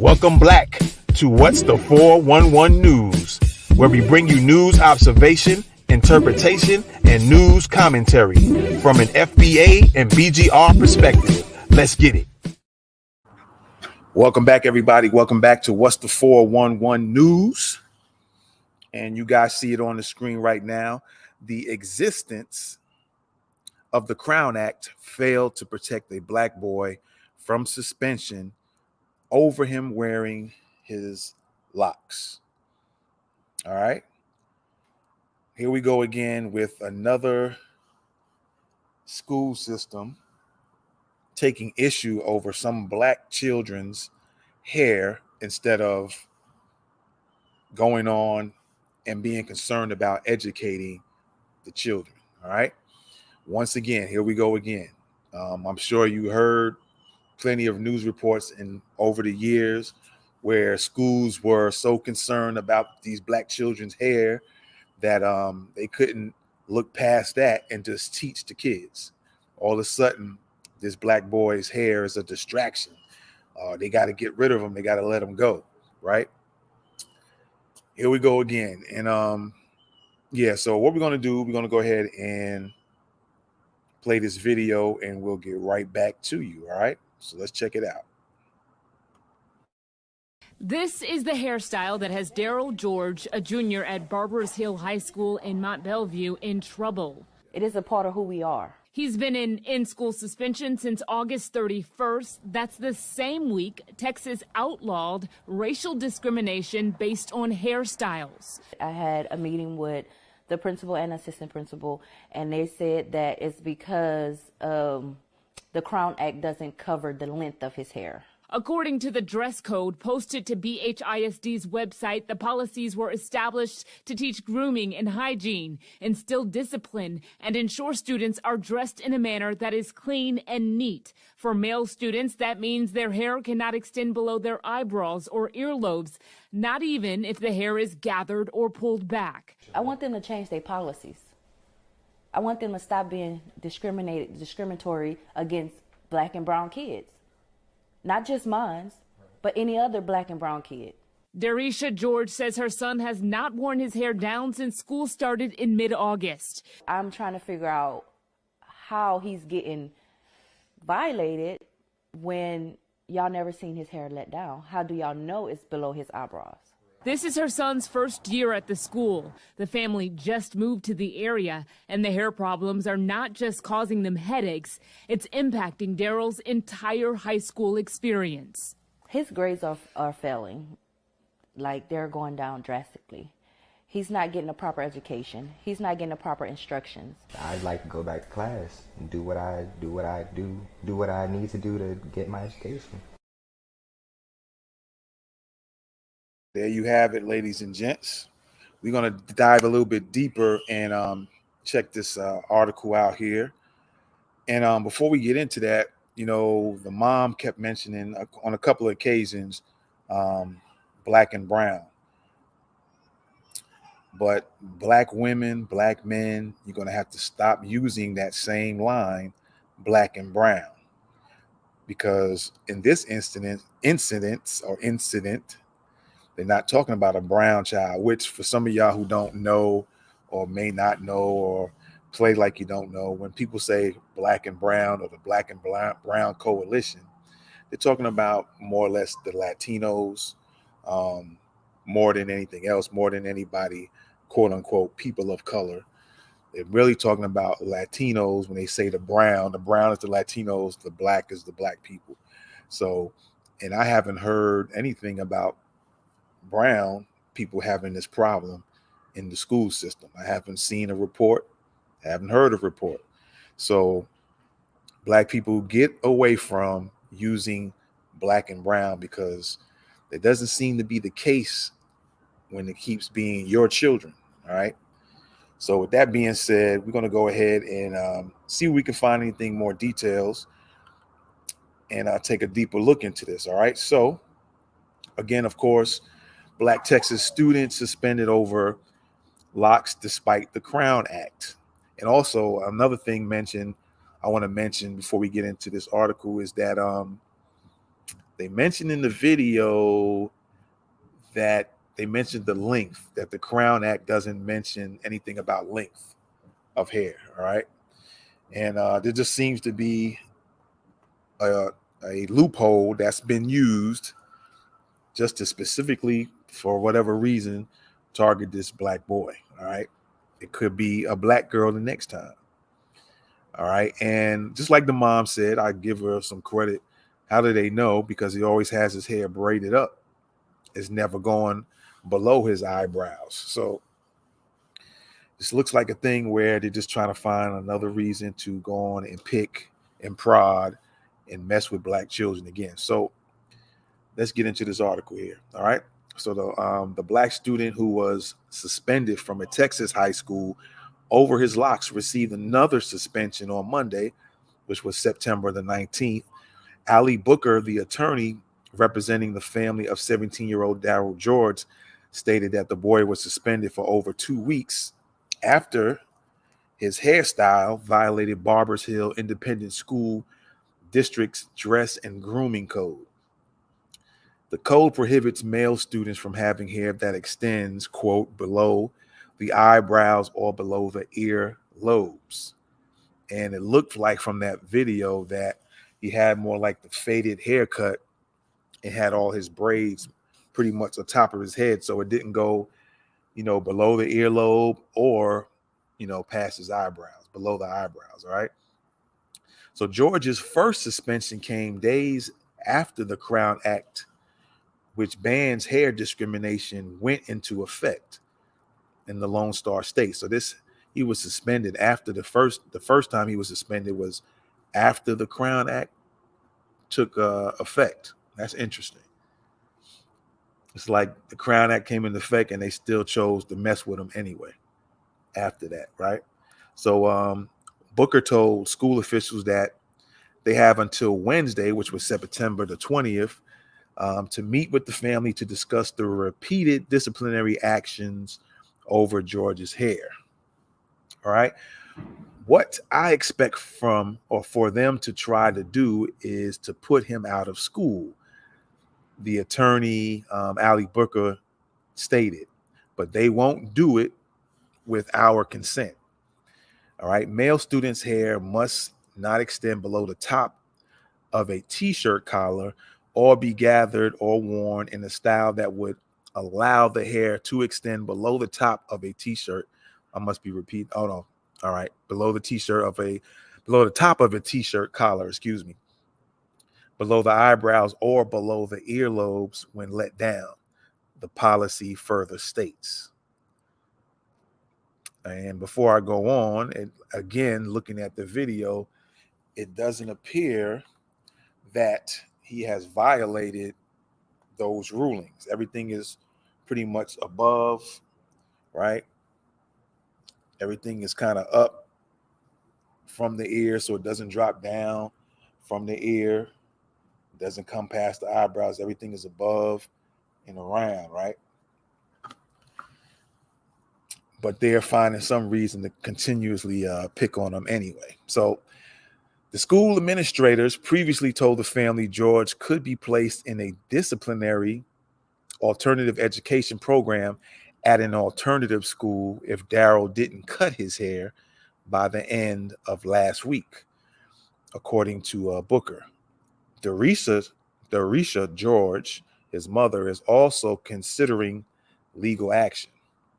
Welcome back to What's the 411 News, where we bring you news observation, interpretation, and news commentary from an FBA and BGR perspective. Let's get it. Welcome back, everybody. Welcome back to What's the 411 News. And you guys see it on the screen right now. The existence of the Crown Act failed to protect a black boy from suspension over him wearing his locks. All right. Here we go again with another school system taking issue over some black children's hair instead of going on and being concerned about educating the children. All right. Once again, here we go again. I'm sure you heard plenty of news reports over the years where schools were so concerned about these black children's hair that they couldn't look past that and just teach the kids. All of a sudden, this black boy's hair is a distraction. They got to get rid of him. They got to let him go, right? Here we go again. And so what we're going to do, we're going to go ahead and play this video and we'll get right back to you, all right? So let's check it out. This is the hairstyle that has Daryl George, a junior at Barbers Hill High School in Mont Belvieu, in trouble. It is a part of who we are. He's been in school suspension since August 31st. That's the same week Texas outlawed racial discrimination based on hairstyles. I had a meeting with the principal and assistant principal, and they said that it's because the Crown Act doesn't cover the length of his hair. According to the dress code posted to BHISD's website, the policies were established to teach grooming and hygiene, instill discipline, and ensure students are dressed in a manner that is clean and neat. For male students, that means their hair cannot extend below their eyebrows or earlobes, not even if the hair is gathered or pulled back. I want them to change their policies. I want them to stop being discriminatory against black and brown kids. Not just mine, but any other black and brown kid. Darisha George says her son has not worn his hair down since school started in mid-August. I'm trying to figure out how he's getting violated when y'all never seen his hair let down. How do y'all know it's below his eyebrows? This is her son's first year at the school. The family just moved to the area, and the hair problems are not just causing them headaches. It's impacting Daryl's entire high school experience. His grades are failing. Like, they're going down drastically. He's not getting a proper education. He's not getting the proper instructions. I'd like to go back to class and do what I need to do to get my education. There you have it, ladies and gents. We're going to dive a little bit deeper and check this article out here. And before we get into that, you know, the mom kept mentioning on a couple of occasions black and brown. But black women, black men, you're going to have to stop using that same line, black and brown. Because in this incident, they're not talking about a brown child, which for some of y'all who don't know or may not know or play like you don't know, when people say black and brown or the black and brown coalition, they're talking about more or less the Latinos, more than anything else, more than anybody, quote unquote, people of color. They're really talking about Latinos when they say the brown is the Latinos, the black is the black people. So, and I haven't heard anything about brown people having this problem in the school system. I haven't seen a report. I haven't heard of a report. So black people, get away from using black and brown, because it doesn't seem to be the case when it keeps being your children. All right. So with that being said, we're going to go ahead and see if we can find anything more details and take a deeper look into this. All right. So again, of course, Black Texas students suspended over locks despite the Crown Act. And also another thing I want to mention before we get into this article is that They mentioned in the video that they mentioned the length, that the Crown Act doesn't mention anything about length of hair. All right. And there just seems to be a loophole that's been used just to specifically, for whatever reason, target this black boy. All right. It could be a black girl the next time. All right. And just like the mom said, I give her some credit. How do they know? Because he always has his hair braided up. It's never gone below his eyebrows. So this looks like a thing where they're just trying to find another reason to go on and pick and prod and mess with black children again. So let's get into this article here. All right. So the black student who was suspended from a Texas high school over his locks received another suspension on Monday, which was September the 19th. Ali Booker, the attorney representing the family of 17-year-old Darrell George, stated that the boy was suspended for over 2 weeks after his hairstyle violated Barbers Hill Independent School District's dress and grooming code. The code prohibits male students from having hair that extends, quote, below the eyebrows or below the ear lobes. And it looked like from that video that he had more like the faded haircut and had all his braids pretty much on top of his head. So it didn't go, below the earlobe or, past his eyebrows, below the eyebrows. All right. So George's first suspension came days after the Crown Act, which bans hair discrimination, went into effect in the Lone Star State. So he was suspended after the first time he was suspended was after the Crown Act took effect. That's interesting. It's like the Crown Act came into effect and they still chose to mess with him anyway after that, right? So Booker told school officials that they have until Wednesday, which was September the 20th, to meet with the family to discuss the repeated disciplinary actions over George's hair. All right. What I expect for them to try to do is to put him out of school, the attorney, Ali Booker, stated, but they won't do it with our consent. All right. Male students' hair must not extend below the top of a t-shirt collar or be gathered or worn in a style that would allow the hair to extend below the top of a t-shirt. I must be repeating. Oh no. All right. Below the top of a t-shirt collar, excuse me. Below the eyebrows or below the earlobes when let down, the policy further states. And before I go on, and again, looking at the video, it doesn't appear that he has violated those rulings. Everything is pretty much above, right? Everything is kind of up from the ear, so it doesn't drop down from the ear. It doesn't come past the eyebrows. Everything is above and around, right? But they're finding some reason to continuously pick on him anyway. So the school administrators previously told the family George could be placed in a disciplinary alternative education program at an alternative school if Darrell didn't cut his hair by the end of last week, according to Booker. Darisha George, his mother, is also considering legal action.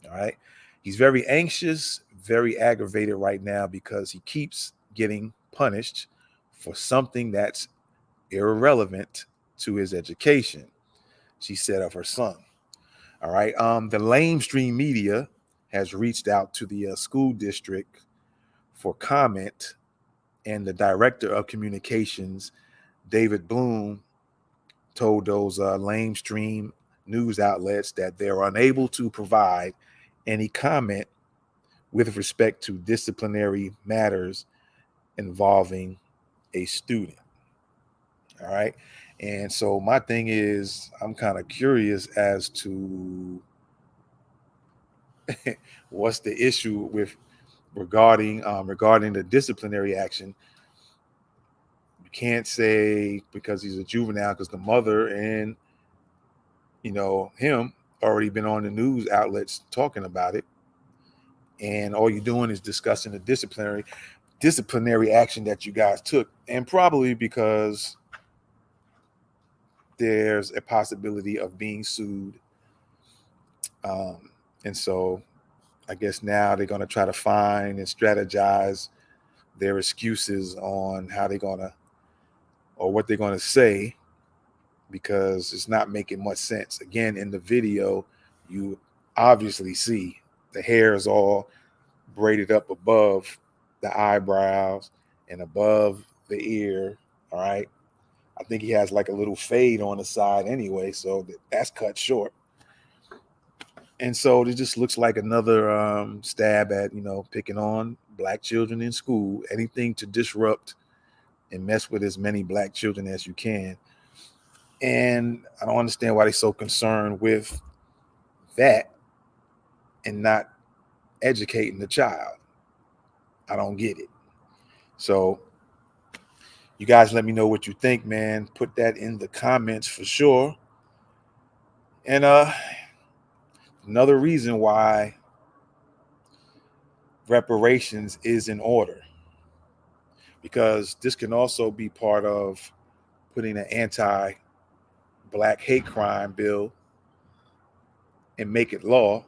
All right. He's very anxious, very aggravated right now because he keeps getting punished for something that's irrelevant to his education, she said of her son. All right. The lamestream media has reached out to the school district for comment, and the director of communications, David Bloom, told those lamestream news outlets that they're unable to provide any comment with respect to disciplinary matters involving a student. All right. And so my thing is, I'm kind of curious as to what's the issue with regarding the disciplinary action. You can't say because he's a juvenile, because the mother and, him already been on the news outlets talking about it. And all you're doing is discussing the disciplinary action that you guys took. And probably because there's a possibility of being sued. And so I guess now they're going to try to find and strategize their excuses on how they're going to, or what they're going to say, because it's not making much sense. Again, in the video, you obviously see the hair is all braided up above the eyebrows and above the ear. All right. I think he has like a little fade on the side anyway, so that's cut short. And so it just looks like another stab at, picking on black children in school, anything to disrupt and mess with as many black children as you can. And I don't understand why they're so concerned with that and not educating the child. I don't get it. So you guys let me know what you think, man. Put that in the comments for sure. And another reason why reparations is in order, because this can also be part of putting an anti-black hate crime bill and make it law.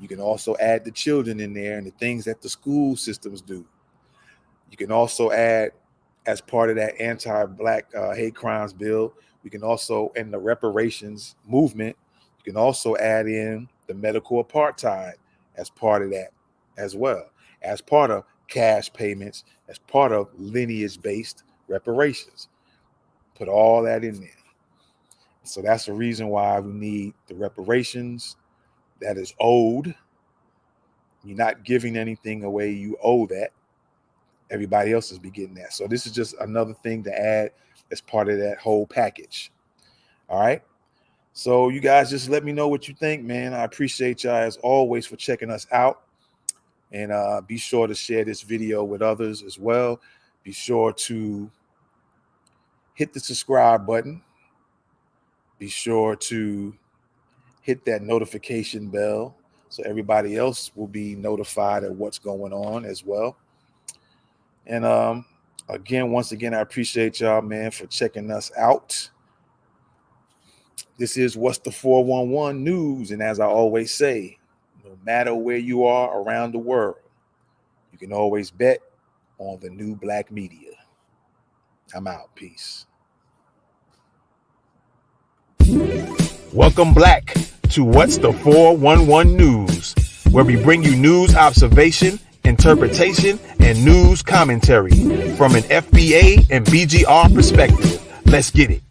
You can also add the children in there and the things that the school systems do. You can also add, as part of that anti-black hate crimes bill, we can also, in the reparations movement, you can also add in the medical apartheid as part of that as well, as part of cash payments, as part of lineage-based reparations. Put all that in there. So that's the reason why we need the reparations that is owed. You're not giving anything away, you owe that. Everybody else is be getting that. So this is just another thing to add as part of that whole package. All right. So you guys just let me know what you think, man. I appreciate y'all as always for checking us out. And be sure to share this video with others as well. Be sure to hit the subscribe button. Be sure to hit that notification bell so everybody else will be notified of what's going on as well. And once again, I appreciate y'all, man, for checking us out. This is What's the 411 News. And as I always say, no matter where you are around the world, you can always bet on the new black media. I'm out. Peace. Welcome back to What's the 411 News, where we bring you news observation, interpretation, and news commentary from an FBA and BGR perspective. Let's get it.